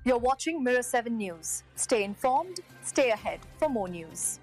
You're watching Mirror 7 News. Stay informed, stay ahead for more news.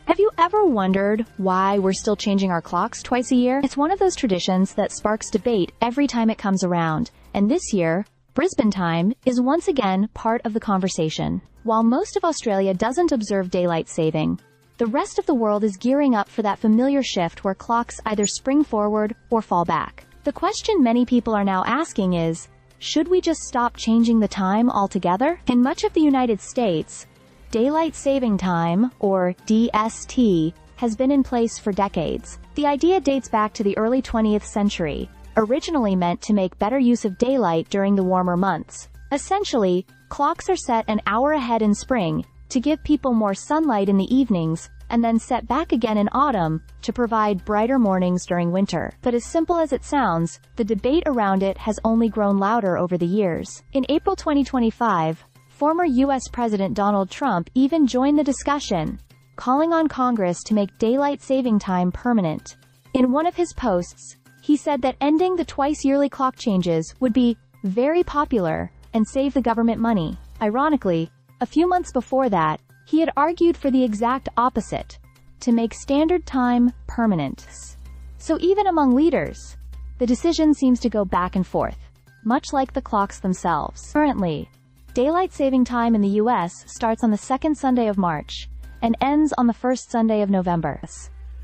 Have you ever wondered why we're still changing our clocks twice a year? It's one of those traditions that sparks debate every time it comes around. And this year, Brisbane time is once again part of the conversation. While most of Australia doesn't observe daylight saving, the rest of the world is gearing up for that familiar shift where clocks either spring forward or fall back. The question many people are now asking is, should we just stop changing the time altogether? In much of the United States, Daylight Saving Time, or DST, has been in place for decades. The idea dates back to the early 20th century, originally meant to make better use of daylight during the warmer months. Essentially, clocks are set an hour ahead in spring to give people more sunlight in the evenings, and then set back again in autumn to provide brighter mornings during winter. But as simple as it sounds, the debate around it has only grown louder over the years. In April 2025, former U.S. President Donald Trump even joined the discussion, calling on Congress to make daylight saving time permanent. In one of his posts, he said that ending the twice-yearly clock changes would be very popular and save the government money. Ironically, a few months before that, he had argued for the exact opposite, to make standard time permanent. So even among leaders, the decision seems to go back and forth, much like the clocks themselves. Currently, Daylight Saving Time in the U.S. starts on the second Sunday of March and ends on the first Sunday of November.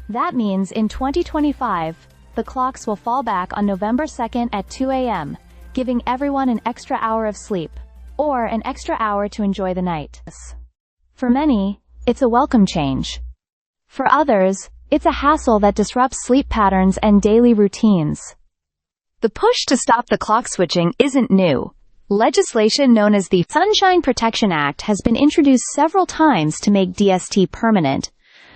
That means in 2025, the clocks will fall back on November 2nd at 2 a.m., giving everyone an extra hour of sleep, or an extra hour to enjoy the night. For many, it's a welcome change. For others, it's a hassle that disrupts sleep patterns and daily routines. The push to stop the clock switching isn't new. Legislation known as the Sunshine Protection Act has been introduced several times to make DST permanent,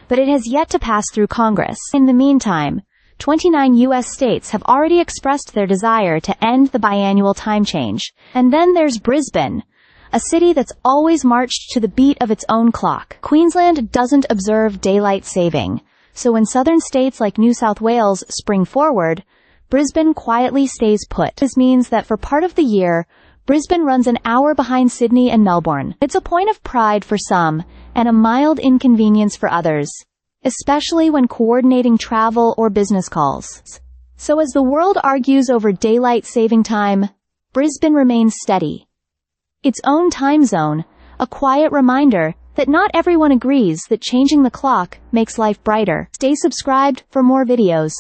but it has yet to pass through Congress. In the meantime, 29 U.S. states have already expressed their desire to end the biannual time change. And then there's Brisbane, a city that's always marched to the beat of its own clock. Queensland doesn't observe daylight saving, so when southern states like New South Wales spring forward, Brisbane quietly stays put. This means that for part of the year, Brisbane runs an hour behind Sydney and Melbourne. It's a point of pride for some, and a mild inconvenience for others, especially when coordinating travel or business calls. So as the world argues over daylight saving time, Brisbane remains steady. Its own time zone, a quiet reminder that not everyone agrees that changing the clock makes life brighter. Stay subscribed for more videos.